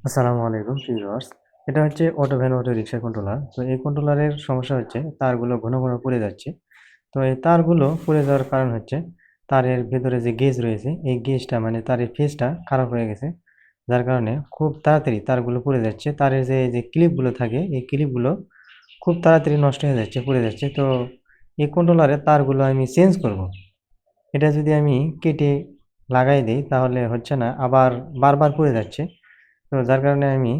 আসসালামু আলাইকুম ভিউয়ার্স। এটা হচ্ছে auto van auto rickshaw controller. তো এই কন্ট্রোলারের সমস্যা হচ্ছে তারগুলো ঘন ঘন পুড়ে যাচ্ছে। তো এই তারগুলো পুড়ে যাওয়ার কারণ হচ্ছে তারের ভেতরে যে গেজ রয়েছে এই গেজটা মানে তারের ফেজটা খারাপ হয়ে গেছে। যার কারণে খুব তাড়াতাড়ি তারগুলো পুড়ে যাচ্ছে। তারের যে ক্লিপগুলো থাকে এই ক্লিপগুলো খুব তাড়াতাড়ি নষ্ট হয়ে যাচ্ছে, পুড়ে যাচ্ছে। তো এই কন্ট্রোলারের তারগুলো আমি চেঞ্জ করব। এটা যদি আমি কেটে লাগাই দেই তাহলে হচ্ছে না, আবার বারবার পুড়ে যাচ্ছে। তো যার কারণে আমি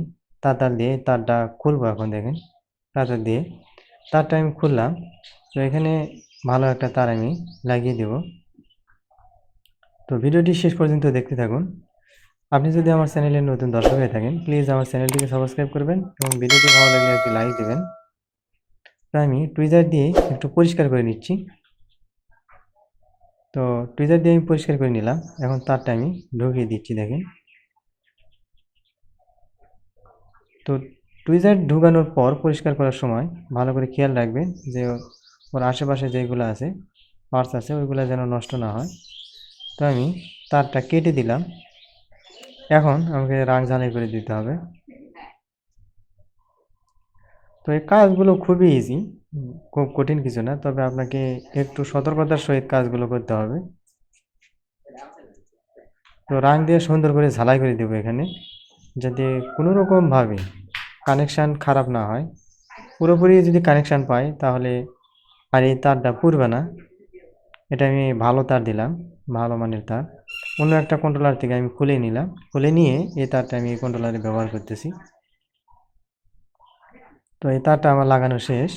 তার দিয়ে তারটা খুলবো। এখন দেখেন তারটা আমি খুললাম। তো এখানে ভালো একটা তার আমি লাগিয়ে দেব। তো ভিডিওটি শেষ পর্যন্ত দেখতে থাকুন। আপনি যদি আমার চ্যানেলে নতুন দর্শক হয়ে থাকেন প্লিজ আমার চ্যানেলটিকে সাবস্ক্রাইব করবেন এবং ভিডিওটি ভালো লাগলে একটি লাইক দেবেন। তো আমি টুইজার দিয়ে একটু পরিষ্কার করে নিচ্ছি। তো টুইজার দিয়ে আমি পরিষ্কার করে নিলাম। এখন তারটা আমি ঢুকিয়ে দিচ্ছি দেখেন। তো টুইজার ঢুকানোর পর পরিষ্কার করার সময় ভালো করে খেয়াল রাখবেন যে ওর আশেপাশে যেগুলো আছে পার্টস আছে ওইগুলো যেন নষ্ট না হয়। তো আমি তারটা কেটে দিলাম। এখন আমাকে রাং ঝালাই করে দিতে হবে। তো এই কাজগুলো খুবই ইজি, খুব কঠিন কিছু না, তবে আপনাকে একটু সতর্কতার সহিত কাজগুলো করতে হবে। তো রাং দিয়ে সুন্দর করে ঝালাই করে দেবো এখানে, যাতে কোনো রকমভাবে কানেকশান খারাপ না হয়। পুরোপুরি যদি কানেকশান পাই তাহলে আর এই তারটা পুড়বে না। এটা আমি ভালো তার দিলাম, ভালো মানের তার। অন্য একটা কন্ট্রোলার থেকে আমি খুলে নিলাম, খুলে নিয়ে এই তারটা আমি এই কন্ট্রোলারে ব্যবহার করতেছি। তো এই তারটা আমার লাগানো শেষ।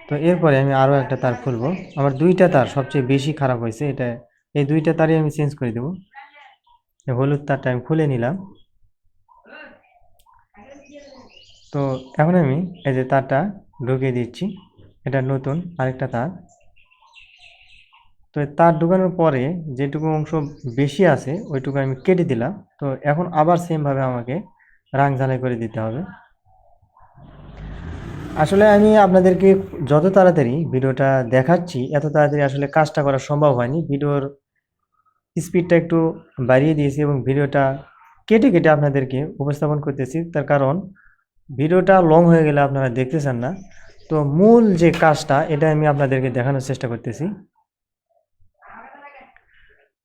তো এরপরে আমি আরও একটা তার খুলবো। আমার দুইটা তার সবচেয়ে বেশি খারাপ হয়েছে, এটা এই দুইটা তারই আমি চেঞ্জ করে দেবো। এই হলুদ তারটা আমি খুলে নিলাম। তো এখন আমি এই যে তারটা ঢুকিয়ে দিচ্ছি, এটা নতুন আরেকটা তার। তো তার ঢুকানোর পরে যেটুকু অংশ বেশি আছে ওইটুকু আমি কেটে দিলাম। তো এখন আবার সেমভাবে আমাকে রাং ঝালাই করে দিতে হবে। আসলে আমি আপনাদেরকে যত তাড়াতাড়ি ভিডিওটা দেখাচ্ছি এত তাড়াতাড়ি আসলে কাজটা করা সম্ভব হয়নি। ভিডিওর স্পিডটা একটু বাড়িয়ে দিয়েছি এবং ভিডিওটা কেটে কেটে আপনাদেরকে উপস্থাপন করতেছি। তার কারণ ভিডিওটা লং হয়ে গেলে আপনারা দেখতে চান না। তো মূল যে কাজটা এটা আমি আপনাদেরকে দেখানোর চেষ্টা করতেছি।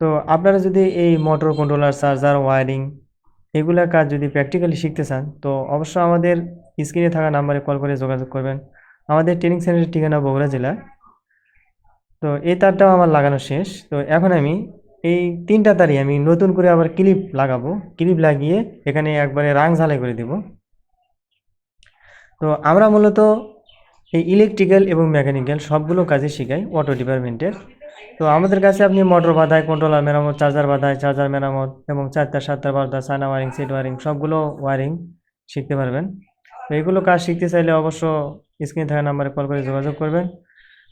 তো আপনারা যদি এই মোটর কন্ট্রোলার, চার্জার, ওয়্যারিং এগুলা কাজ যদি প্র্যাকটিক্যালি শিখতে চান তো অবশ্যই আমাদের স্ক্রিনে থাকা নাম্বারে কল করে যোগাযোগ করবেন। আমাদের ট্রেনিং সেন্টারের ঠিকানা বগুড়া জেলা। তো এই তারটাও আমার লাগানো শেষ। তো এখন আমি এই তিনটা তারই আমি নতুন করে আবার ক্লিপ লাগাবো। ক্লিপ লাগিয়ে এখানে একবারে রাং ঝালাই করে দেব। তো আমরা মূলত এই ইলেকট্রিক্যাল এবং মেকানিক্যাল সবগুলো কাজে শেখাই অটো ডিপার্টমেন্টের। তো আমাদের কাছে আপনি মোটর বাঁধাই, কন্ট্রোলার মেরামত, চার্জার বাঁধাই, চার্জার মেরামত এবং 4 তার 7 তার 12 তার সাইনা ওয়ারিং, সেট ওয়ারিং সবগুলো ওয়ারিং শিখতে পারবেন। তো এগুলো কাজ শিখতে চাইলে অবশ্য স্ক্রিনে থাকা নাম্বারে কল করে যোগাযোগ করবেন।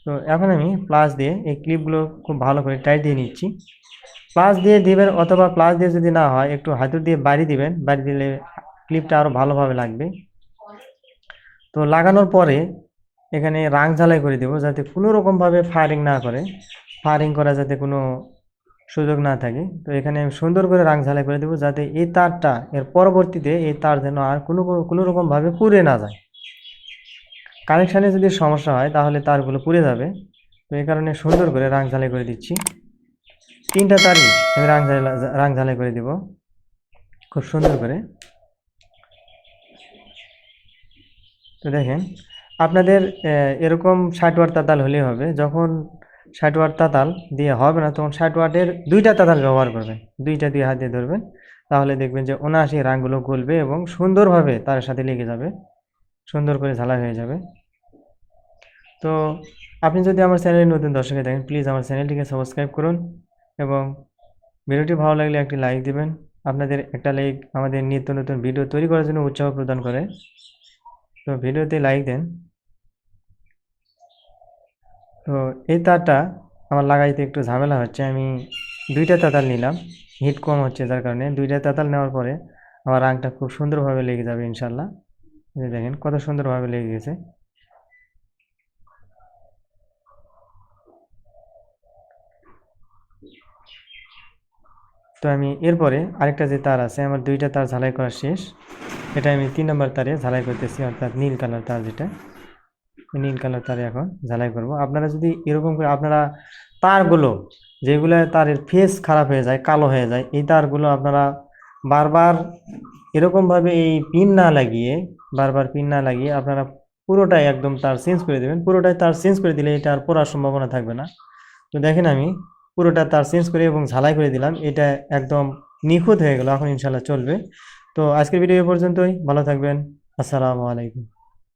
তো এখন আমি প্লাস দিয়ে এই ক্লিপগুলো খুব ভালো করে টাইট দিয়ে নিচ্ছি। প্লাস দিয়ে দিবেন, অথবা প্লাস দিয়ে যদি না হয় একটু হাতুড় দিয়ে বাড়ি দিবেন, বাড়ি দিলে ক্লিপটা আরও ভালোভাবে লাগবে। তো লাগানোর পরে এখানে রাং ঝালাই করে দেবো যাতে কোনো রকমভাবে ফায়ারিং না করে, ফায়ারিং করা যাতে কোনো সুযোগ না থাকে। তো এখানে আমি সুন্দর করে রাং ঝালাই করে দেবো যাতে এই তারটা এর পরবর্তীতে এই তার যেন আর কোনো রকমভাবে পুড়ে না যায়। কানেকশানে যদি সমস্যা হয় তাহলে তারগুলো পুড়ে যাবে। তো এই কারণে সুন্দর করে রাং ঝালাই করে দিচ্ছি। তিনটা তারই আমি রাং ঝালাই করে দেব খুব সুন্দর করে। তো দেখেন আপনাদের এরকম 60 ওয়াট তাতাল হলেই হবে। যখন 60 ওয়াট তাতাল দিয়ে হবে না তখন 60 ওয়াটের দুইটা তাতাল ব্যবহার করবেন, দুইটা দিয়ে হাত দিয়ে ধরবেন, তাহলে দেখবেন যে অনায়াসে রাংগুলো গলবে এবং সুন্দরভাবে তার সাথে লেগে যাবে, সুন্দর করে ঝালাই হয়ে যাবে। তো আপনি যদি আমার চ্যানেলে নতুন দর্শক হয়ে থাকেন প্লিজ আমার চ্যানেলটিকে সাবস্ক্রাইব করুন এবং ভিডিওটি ভালো লাগলে একটি লাইক দিবেন। আপনাদের একটা লাইক আমাদের নিত্য নতুন ভিডিও তৈরি করার জন্য উৎসাহ প্রদান করে। তো ভিডিওতে লাইক দেন। তো এই তারটা আমার লাগাইতে একটু ঝামেলা হচ্ছে। আমি দুইটা তাতাল নিলাম, হিট কম হচ্ছে যার কারণে। দুইটা তাতাল নেওয়ার পরে আমার রাংটা খুব সুন্দরভাবে লেগে যাবে ইনশাল্লাহ। এই দেখেন কত সুন্দরভাবে লেগে গেছে। তো আমি এরপরে আরেকটা যে তার আছে, আমার দুইটা তার ঝালাই করা শেষ। এটা আমি 3 নম্বর তারে ঝালাই করতেছি, অর্থাৎ নীল কালার তার যেটা, নীল কালার তারে এখন ঝালাই করব। আপনারা যদি এরকম করে আপনারা তারগুলো যেগুলো তারের ফেস খারাপ হয়ে যায়, কালো হয়ে যায়, এই তারগুলো আপনারা বারবার এরকমভাবে এই পিন না লাগিয়ে, বারবার পিন না লাগিয়ে আপনারা পুরোটাই একদম তার চেঞ্জ করে দেবেন। পুরোটাই তার চেঞ্জ করে দিলে এটা আর পড়ার সম্ভাবনা থাকবে না। তো দেখেন আমি পুরোটা তার চেঞ্জ করে এবং ঝালাই করে দিলাম, এটা একদম নিখুঁত হয়ে গেল, এখন ইনশাল্লাহ চলবে। তো আজকের ভিডিও এ পর্যন্তই, ভালো থাকবেন, আসসালামু আলাইকুম।